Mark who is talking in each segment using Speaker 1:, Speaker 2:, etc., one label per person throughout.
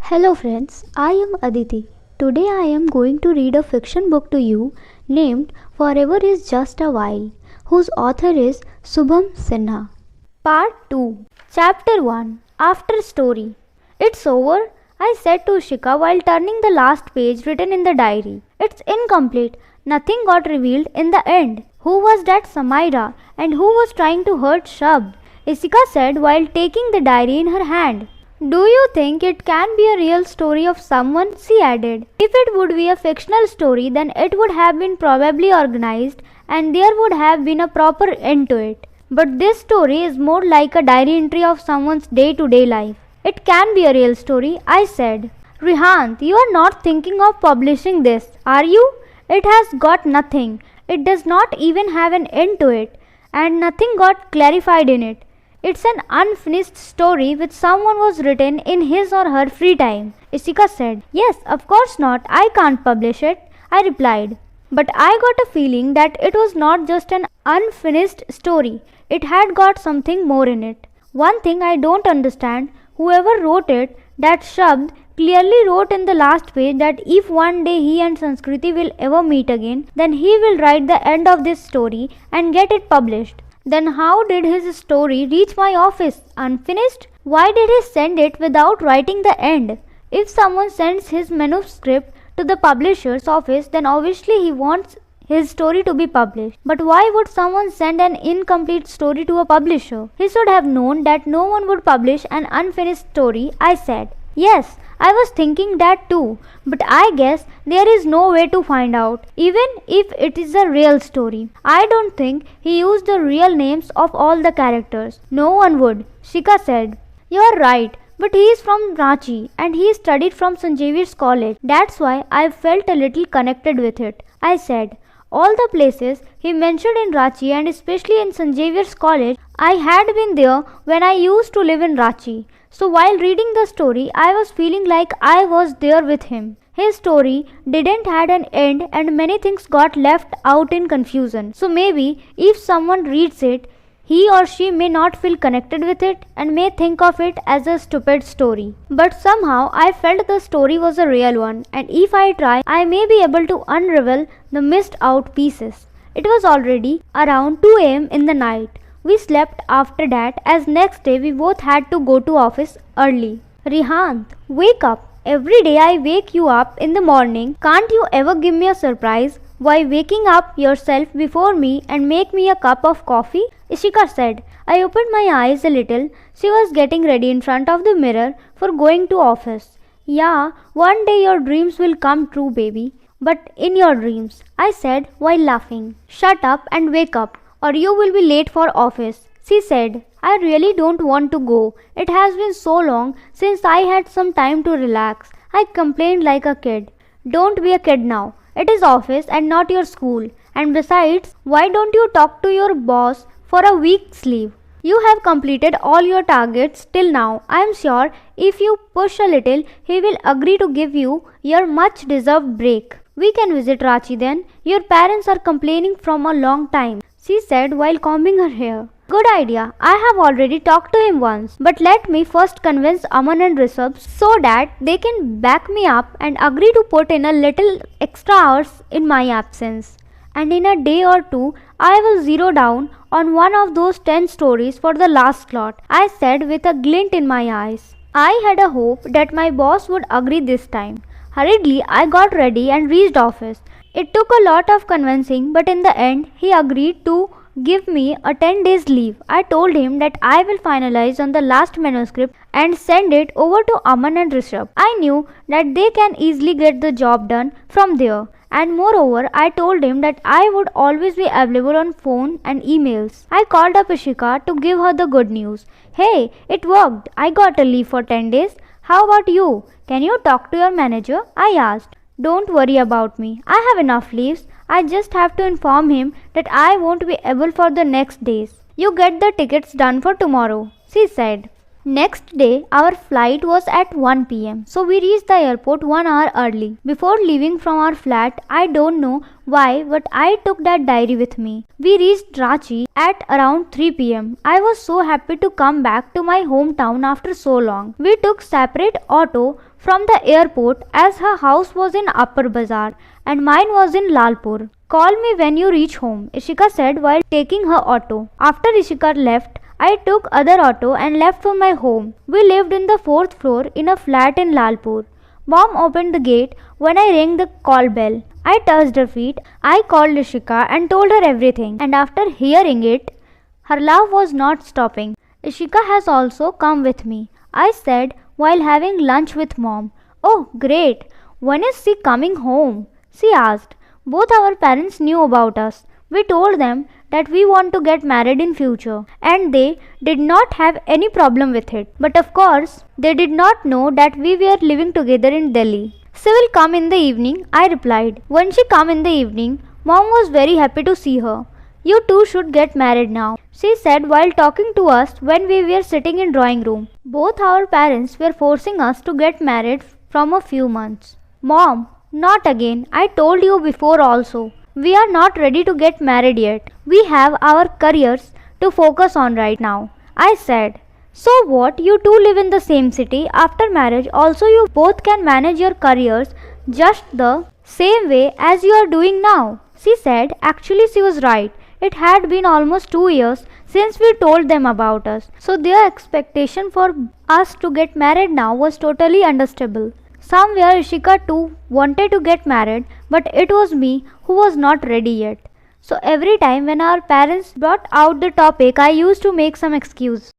Speaker 1: Hello friends, I am Aditi. Today I am going to read a fiction book to you named Forever is Just a While, whose author is SHUBHAM SINHA. Part 2, Chapter 1, After Story. It's over, I said to Shika while turning the last page written in the diary. It's incomplete. Nothing got revealed in the end. Who was that Samaira and who was trying to hurt Shubh? Ishika said while taking the diary in her hand. Do you think it can be a real story of someone? She added. If it would be a fictional story, then it would have been probably organized and there would have been a proper end to it. But this story is more like a diary entry of someone's day-to-day life. It can be a real story, I said. Rihant, you are not thinking of publishing this, are you? It has got nothing. It does not even have an end to it, and nothing got clarified in it. It's an unfinished story which someone was written in his or her free time. Ishika said. Yes, of course not. I can't publish it, I replied. But I got a feeling that it was not just an unfinished story. It had got something more in it. One thing I don't understand, whoever wrote it, that Shabd, clearly wrote in the last page that if one day he and Sanskriti will ever meet again, then he will write the end of this story and get it published. Then how did his story reach my office unfinished? Why did he send it without writing the end? If someone sends his manuscript to the publisher's office, then obviously he wants his story to be published. But why would someone send an incomplete story to a publisher? He should have known that no one would publish an unfinished story, I said. Yes, I was thinking that too, but I guess there is no way to find out, even if it is a real story. I don't think he used the real names of all the characters. No one would, Shika said. You are right, but he is from Ranchi and he studied from St. Xavier's College. That's why I felt a little connected with it, I said. All the places he mentioned in Ranchi and especially in St. Xavier's College, I had been there when I used to live in Ranchi. So while reading the story, I was feeling like I was there with him. His story didn't have an end and many things got left out in confusion. So maybe if someone reads it, he or she may not feel connected with it and may think of it as a stupid story. But somehow I felt the story was a real one, and if I try, I may be able to unravel the missed out pieces. It was already around 2 a.m. in the night. We slept after that as next day we both had to go to office early. Rihant, wake up. Every day I wake you up in the morning. Can't you ever give me a surprise by waking up yourself before me and make me a cup of coffee? Ishika said. I opened my eyes a little. She was getting ready in front of the mirror for going to office. Yeah, one day your dreams will come true, baby. But in your dreams, I said while laughing. Shut up and wake up, or you will be late for office. She said, I really don't want to go. It has been so long since I had some time to relax. I complained like a kid. Don't be a kid now. It is office and not your school. And besides, why don't you talk to your boss for a week's leave? You have completed all your targets till now. I am sure if you push a little, he will agree to give you your much deserved break. We can visit Ranchi then. Your parents are complaining from a long time, she said while combing her hair. Good idea. I have already talked to him once. But let me first convince Aman and Rishabh so that they can back me up and agree to put in a little extra hours in my absence. And in a day or two, I will zero down on one of those 10 stories for the last slot, I said with a glint in my eyes. I had a hope that my boss would agree this time. Hurriedly, I got ready and reached office. It took a lot of convincing, but in the end, he agreed to give me a 10 days leave. I told him that I will finalize on the last manuscript and send it over to Aman and Rishabh. I knew that they can easily get the job done from there. And moreover, I told him that I would always be available on phone and emails. I called up Ishika to give her the good news. Hey, it worked. I got a leave for 10 days. How about you? Can you talk to your manager? I asked. Don't worry about me. I have enough leaves. I just have to inform him that I won't be able for the next days. You get the tickets done for tomorrow, she said. Next day, our flight was at 1 p.m. So we reached the airport 1 hour early. Before leaving from our flat, I don't know why, but I took that diary with me. We reached Ranchi at around 3 p.m. I was so happy to come back to my hometown after so long. We took separate auto from the airport as her house was in Upper Bazaar and mine was in Lalpur. Call me when you reach home, Ishika said while taking her auto. After Ishika left, I took other auto and left for my home. We lived in the 4th floor in a flat in Lalpur. Mom opened the gate when I rang the call bell. I touched her feet. I called Ishika and told her everything. And after hearing it, her laugh was not stopping. Ishika has also come with me, I said while having lunch with Mom. Oh, great. When is she coming home? She asked. Both our parents knew about us. We told them that we want to get married in future and they did not have any problem with it. But of course, they did not know that we were living together in Delhi. She will come in the evening, I replied. When she came in the evening, Mom was very happy to see her. You two should get married now, she said while talking to us when we were sitting in drawing room. Both our parents were forcing us to get married from a few months. Mom, not again. I told you before also. We are not ready to get married yet. We have our careers to focus on right now, I said. So what? You two live in the same city. After marriage, also you both can manage your careers just the same way as you are doing now, she said. Actually, she was right. It had been almost 2 years since we told them about us. So their expectation for us to get married now was totally understandable. Somewhere Ishika too wanted to get married, but it was me who was not ready yet. So every time when our parents brought out the topic, I used to make some excuse.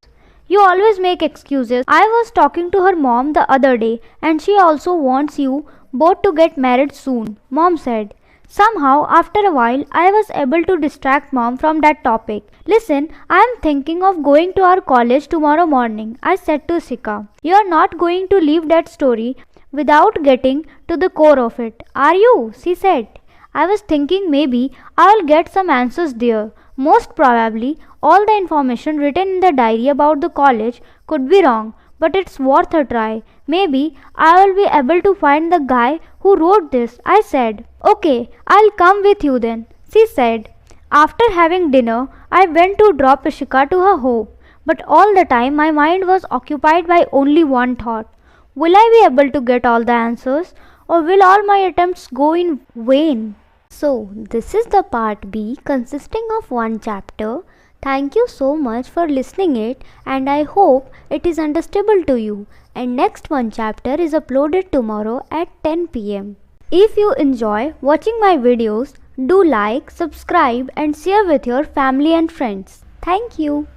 Speaker 1: You always make excuses. I was talking to her mom the other day and she also wants you both to get married soon, Mom said. Somehow, after a while, I was able to distract Mom from that topic. Listen, I am thinking of going to our college tomorrow morning, I said to Ishika. You are not going to leave that story without getting to the core of it, are you? She said. I was thinking maybe I'll get some answers there. Most probably, all the information written in the diary about the college could be wrong, but it's worth a try. Maybe I will be able to find the guy who wrote this, I said. Okay, I'll come with you then, she said. After having dinner, I went to drop Ishika to her home, but all the time my mind was occupied by only one thought. Will I be able to get all the answers, or will all my attempts go in vain? So, this is the part B consisting of one chapter. Thank you so much for listening it and I hope it is understandable to you. And next one chapter is uploaded tomorrow at 10 p.m. If you enjoy watching my videos, do like, subscribe and share with your family and friends. Thank you.